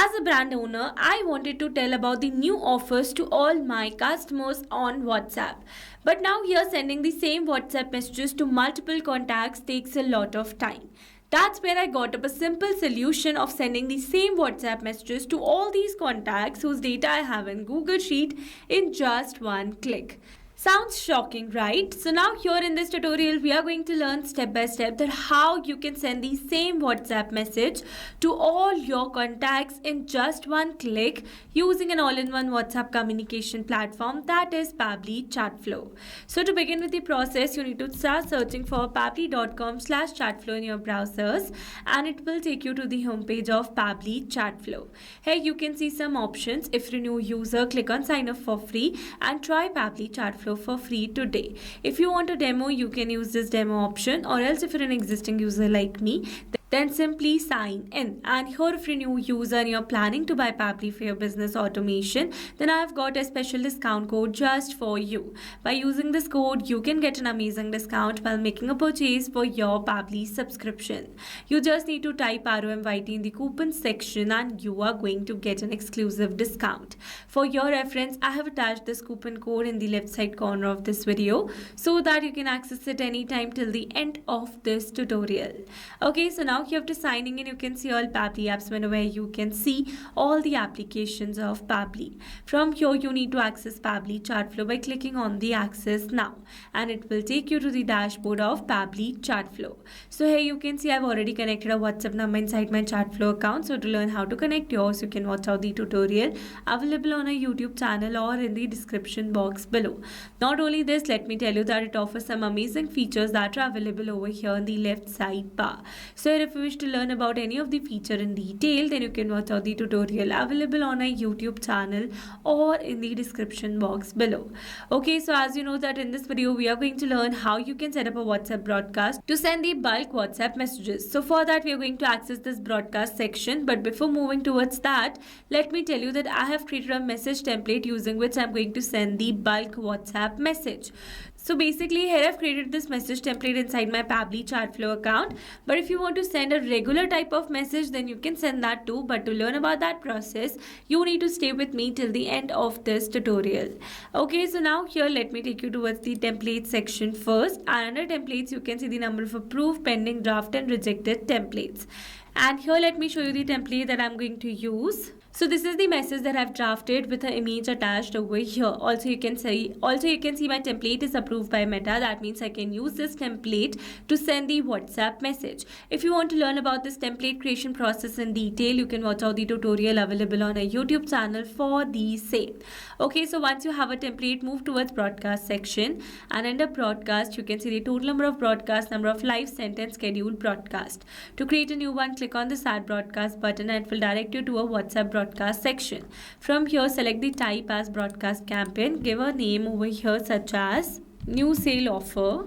As a brand owner, I wanted to tell about the new offers to all my customers on WhatsApp. But now here sending the same WhatsApp messages to multiple contacts takes a lot of time. That's where I got up a simple solution of sending the same WhatsApp messages to all these contacts whose data I have in Google Sheet in just one click. Sounds shocking, right? So now here in this tutorial, we are going to learn step by step that how you can send the same WhatsApp message to all your contacts in just one click using an all-in-one WhatsApp communication platform that is Pabbly Chatflow. So to begin with the process, you need to start searching for pabbly.com/chatflow in your browsers and it will take you to the homepage of Pabbly Chatflow. Here you can see some options. If you're a new user, click on sign up for free and try Pabbly Chatflow for free today. If you want a demo, you can use this demo option, or else if you're an existing user like me, then simply sign in. And here if you're a new user and you're planning to buy Pabbly for your business automation, then I've got a special discount code just for you. By using this code, you can get an amazing discount while making a purchase for your Pabbly subscription. You just need to type ROMYT in the coupon section and you are going to get an exclusive discount. For your reference, I have attached this coupon code in the left side corner of this video so that you can access it anytime till the end of this tutorial. Okay, so now you have to signing in. You can see all Pabbly apps menu where you can see all the applications of Pabbly. From here you need to access Pabbly Chatflow by clicking on the access now and it will take you to the dashboard of Pabbly Chatflow. So here you can see I've already connected a WhatsApp number inside my Chatflow account. So to learn how to connect yours, you can watch out the tutorial available on our YouTube channel or in the description box below. Not only this, let me tell you that it offers some amazing features that are available over here in the left side bar. So if you wish to learn about any of the feature in detail, then you can watch out the tutorial available on our YouTube channel or in the description box below. Okay, so as you know that in this video we are going to learn how you can set up a WhatsApp broadcast to send the bulk WhatsApp messages. So for that we are going to access this broadcast section, but before moving towards that, let me tell you that I have created a message template using which I'm going to send the bulk WhatsApp message. So basically here I've created this message template inside my Pabbly Chatflow account, but if you want to send a regular type of message, then you can send that too. But to learn about that process, you need to stay with me till the end of this tutorial. Okay, so now here let me take you towards the template section first, and under templates you can see the number of approved, pending, draft and rejected templates. And here let me show you the template that I'm going to use. So this is the message that I've drafted with an image attached over here. Also you can see my template is approved by Meta. That means I can use this template to send the WhatsApp message. If you want to learn about this template creation process in detail, you can watch out the tutorial available on our YouTube channel for the same. Okay, so once you have a template, move towards broadcast section, and under broadcast you can see the total number of broadcasts, number of live sent and scheduled broadcast. To create a new one, click on the Start Broadcast button and it will direct you to a WhatsApp broadcast section. From here, select the type as broadcast campaign, give a name over here such as new sale offer.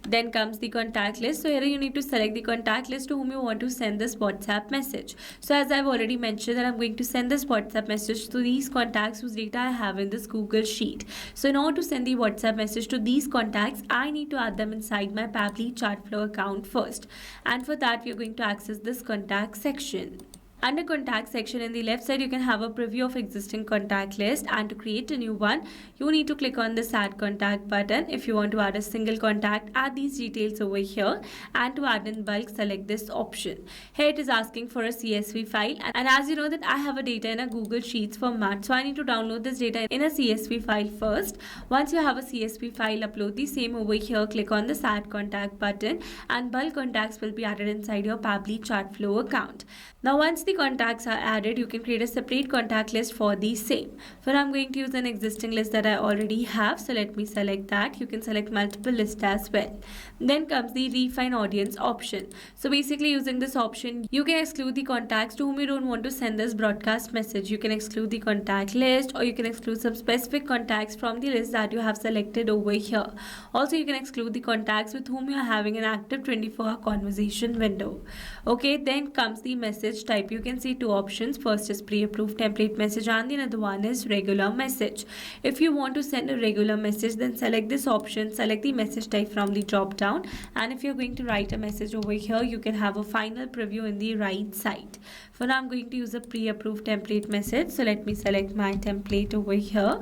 Then comes the contact list. So here you need to select the contact list to whom you want to send this WhatsApp message. So as I've already mentioned that I'm going to send this WhatsApp message to these contacts whose data I have in this Google Sheet. So in order to send the WhatsApp message to these contacts, I need to add them inside my Pabbly Chatflow account first. And for that, we are going to access this contact section. Under contact section in the left side, you can have a preview of existing contact list, and to create a new one, you need to click on this add contact button. If you want to add a single contact, add these details over here, and to add in bulk, select this option. Here it is asking for a CSV file, and as you know that I have a data in a Google Sheets format, so I need to download this data in a CSV file first. Once you have a CSV file, upload the same over here, click on this add contact button, and bulk contacts will be added inside your Pabbly Chatflow account. Now once the contacts are added, you can create a separate contact list for the same. For I'm going to use an existing list that I already have, so let me select that. You can select multiple lists as well. Then comes the refine audience option. So basically using this option, you can exclude the contacts to whom you don't want to send this broadcast message. You can exclude the contact list, or you can exclude some specific contacts from the list that you have selected over here. Also you can exclude the contacts with whom you are having an active 24-hour conversation window. Okay, then comes the message type. You can see two options. First is pre-approved template message and the another one is regular message. If you want to send a regular message, then select this option, select the message type from the drop down, and if you're going to write a message over here, you can have a final preview in the right side. For now, I'm going to use a pre-approved template message. So let me select my template over here.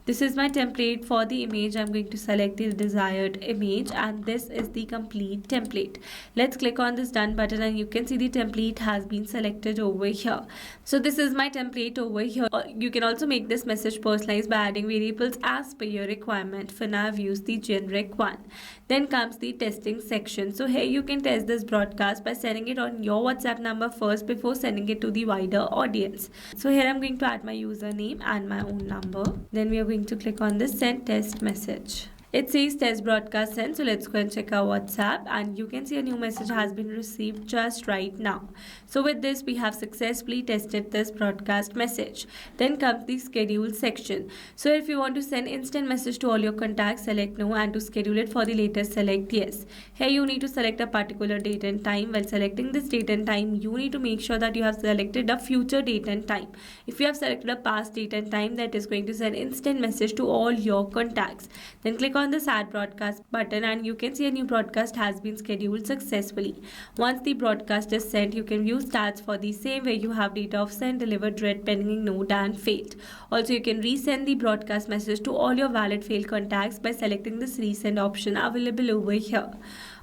This is my template for the image. I'm going to select the desired image and this is the complete template. Let's click on this done button and you can see the template has been selected over here. So this is my template over here. You can also make this message personalized by adding variables as per your requirement. For now, I've used the generic one. Then comes the testing section. So here you can test this broadcast by sending it on your WhatsApp number first before sending it to the wider audience. So here I'm going to add my username and my own number. Then we are going to click on the send test message. It says test broadcast sent, so let's go and check our WhatsApp and you can see a new message has been received just right now. So with this, we have successfully tested this broadcast message. Then comes the schedule section. So if you want to send instant message to all your contacts, select no, and to schedule it for the later, select yes. Here you need to select a particular date and time. While selecting this date and time, you need to make sure that you have selected a future date and time. If you have selected a past date and time, that is going to send instant message to all your contacts. Then click on this add broadcast button and you can see a new broadcast has been scheduled successfully. Once the broadcast is sent, you can view stats for the same where you have data of sent, delivered, read, pending, ignored and failed. Also, you can resend the broadcast message to all your valid failed contacts by selecting this resend option available over here.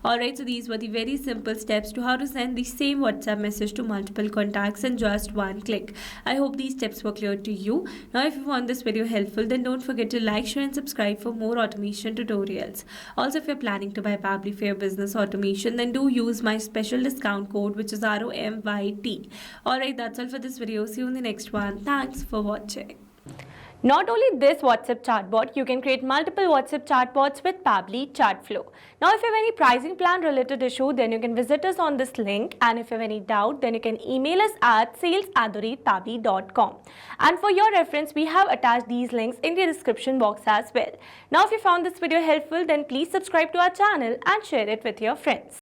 Alright, so these were the very simple steps to how to send the same WhatsApp message to multiple contacts in just one click. I hope these steps were clear to you. Now, if you found this video helpful, then don't forget to like, share and subscribe for more automation tutorials. Also, if you're planning to buy Pabbly for your business automation, then do use my special discount code, which is ROMYT. Alright, that's all for this video. See you in the next one. Thanks for watching. Not only this WhatsApp chatbot, you can create multiple WhatsApp chatbots with Pabbly Chatflow. Now, if you have any pricing plan related issue, then you can visit us on this link. And if you have any doubt, then you can email us at sales@pabbly.com. And for your reference, we have attached these links in the description box as well. Now, if you found this video helpful, then please subscribe to our channel and share it with your friends.